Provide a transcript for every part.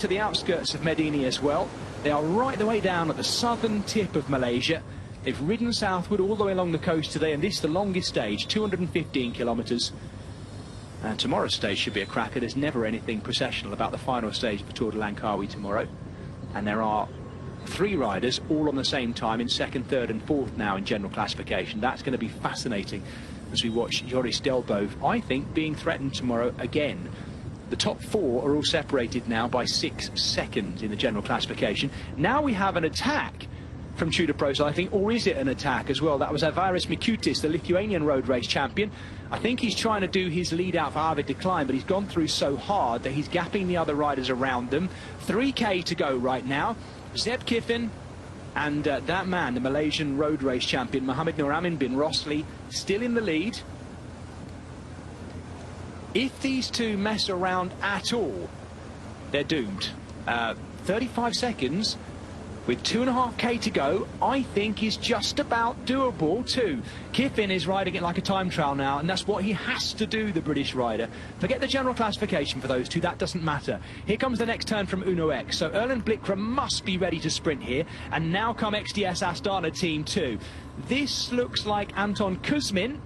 to the outskirts of Medina as well. They are right the way down at the southern tip of Malaysia. They've ridden southward all the way along the coast today, and this is the longest stage, 215 kilometres. And tomorrow's stage should be a cracker. There's never anything processional about the final stage of the Tour de Langkawi tomorrow. And there are 3 riders all on the same time in 2nd, 3rd and 4th now in general classification. That's going to be fascinating as we watch Joris Delbove, I think, being threatened tomorrow again. The top 4 are all separated now by 6 seconds in the general classification. Now we have an attack from Tudor Pros, I think, or is it an attack as well? That was Avaris Mikutis, the Lithuanian road race champion. I think he's trying to do his lead out for Arvid de Klein, but he's gone through so hard that he's gapping the other riders around them. 3K to go right now. Zeb Kiffin and that man, the Malaysian road race champion, Mohamed Nuramin bin Rosli, still in the lead. If these two mess around at all, they're doomed. 35 seconds with 2.5K to go, I think is just about doable too. Kiffin is riding it like a time trial now, and that's what he has to do, the British rider. Forget the general classification for those two, that doesn't matter. Here comes the next turn from Uno X, so Erlen Blikra must be ready to sprint here, and now come XDS Astana Team 2. This looks like Anton Kuzmin,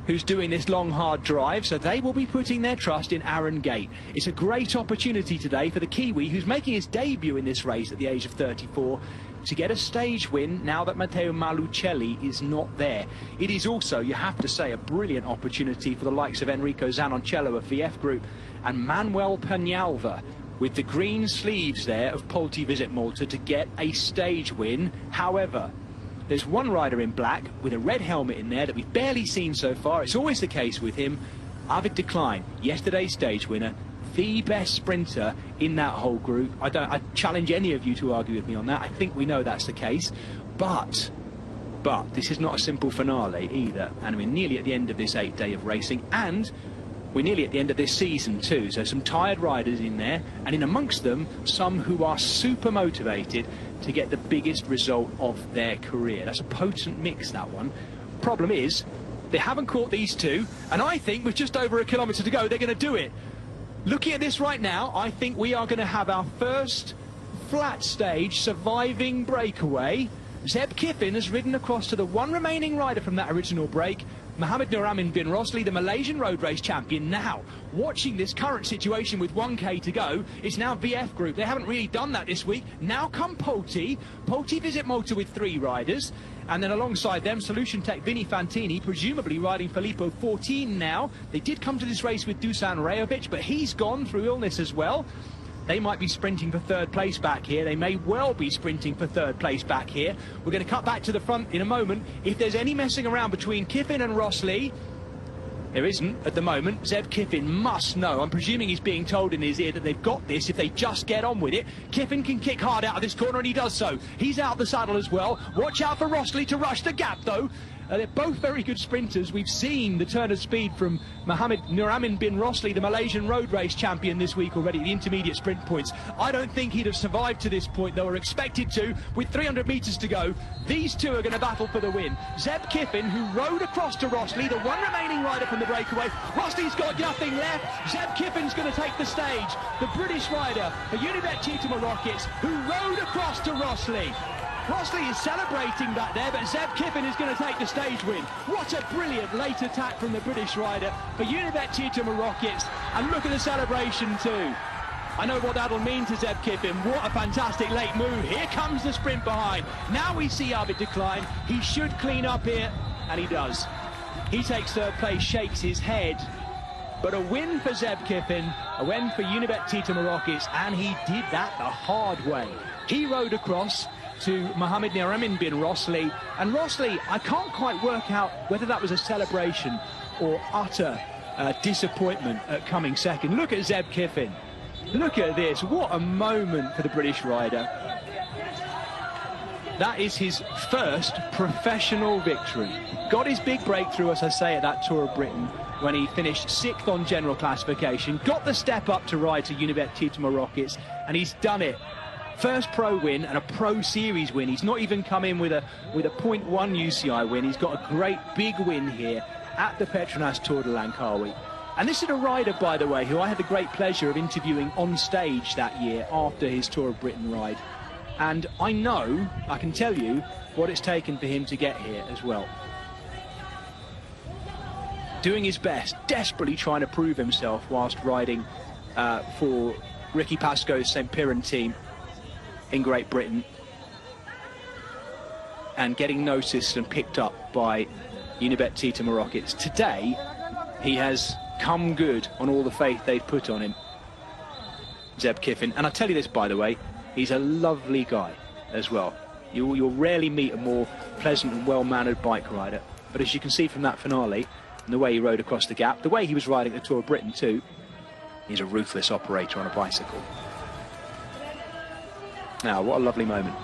who's doing this long, hard drive, so they will be putting their trust in Aaron Gate. It's a great opportunity today for the Kiwi, who's making his debut in this race at the age of 34, to get a stage win now that Matteo Malucelli is not there. It is also, you have to say, a brilliant opportunity for the likes of Enrico Zanoncello of VF Group and Manuel Peñalva with the green sleeves there of Polti Visit Malta to get a stage win. However, there's one rider in black with a red helmet in there that we've barely seen so far. It's always the case with him. Arvid de Klein, yesterday's stage winner, the best sprinter in that whole group. I challenge any of you to argue with me on that. I think we know that's the case. But this is not a simple finale either. And we're nearly at the end of this 8th day of racing. And we're nearly at the end of this season too. So some tired riders in there. And in amongst them, some who are super motivated to get the biggest result of their career. That's a potent mix, that one. Problem is, they haven't caught these two, and I think with just over a kilometre to go, they're going to do it. Looking at this right now, I think we are going to have our first flat stage surviving breakaway. Zeb Kiffin has ridden across to the one remaining rider from that original break, Mohamed Nuramin bin Rosli, the Malaysian road race champion. Now, watching this current situation with 1K to go, it's now VF Group. They haven't really done that this week. Now come Polti Visit Malta with 3 riders. And then alongside them, Solution Tech Vinny Fantini, presumably riding Filippo 14 now. They did come to this race with Dusan Rajovic, but he's gone through illness as well. They might be sprinting for 3rd place back here. They may well be sprinting for 3rd place back here. We're going to cut back to the front in a moment. If there's any messing around between Kiffin and Rosli, there isn't at the moment. Zeb Kiffin must know. I'm presuming he's being told in his ear that they've got this if they just get on with it. Kiffin can kick hard out of this corner, and he does so. He's out of the saddle as well. Watch out for Rosli to rush the gap, though. They're both very good sprinters. We've seen the turn of speed from Mohamed Nuramin bin Rosli, the Malaysian road race champion this week already, the intermediate sprint points. I don't think he'd have survived to this point, though, or expected to. With 300 metres to go, these two are going to battle for the win. Zeb Kiffin, who rode across to Rosli, the one remaining rider from the breakaway. Rosli's got nothing left. Zeb Kiffin's going to take the stage. The British rider for Unibet Cheetah Rockets, who rode across to Rosli. Rosli is celebrating back there, but Zeb Kiffin is going to take the stage win. What a brilliant late attack from the British rider for Unibet Cheetah Rockets. And look at the celebration too. I know what that'll mean to Zeb Kiffin. What a fantastic late move. Here comes the sprint behind. Now we see Arvid de Klein. He should clean up here, and he does. He takes 3rd place, shakes his head. But a win for Zeb Kiffin, a win for Unibet Cheetah Rockets, and he did that the hard way. He rode across to Mohamed Nuramin bin Rosli, and Rosli, I can't quite work out whether that was a celebration or utter disappointment at coming second. Look at Zeb Kiffin. Look at this. What a moment for the British rider. That is his first professional victory. Got his big breakthrough, as I say, at that Tour of Britain when he finished 6th on general classification, got the step up to ride to Unibet Cheetah Rockets, and he's done it. First pro win and a pro series win. He's not even come in with a 0.1 UCI win. He's got a great big win here at the Petronas Tour de Langkawi. And this is a rider, by the way, who I had the great pleasure of interviewing on stage that year after his Tour of Britain ride. And I know, I can tell you, what it's taken for him to get here as well. Doing his best, desperately trying to prove himself whilst riding for Ricky Pascoe's St. Piran team in Great Britain. And getting noticed and picked up by Unibet Tita Rockets. Today, he has come good on all the faith they've put on him, Zeb Kiffin. And I tell you this, by the way, he's a lovely guy as well. You'll rarely meet a more pleasant and well-mannered bike rider. But as you can see from that finale, and the way he rode across the gap, the way he was riding the Tour of Britain too, he's a ruthless operator on a bicycle. Now, what a lovely moment.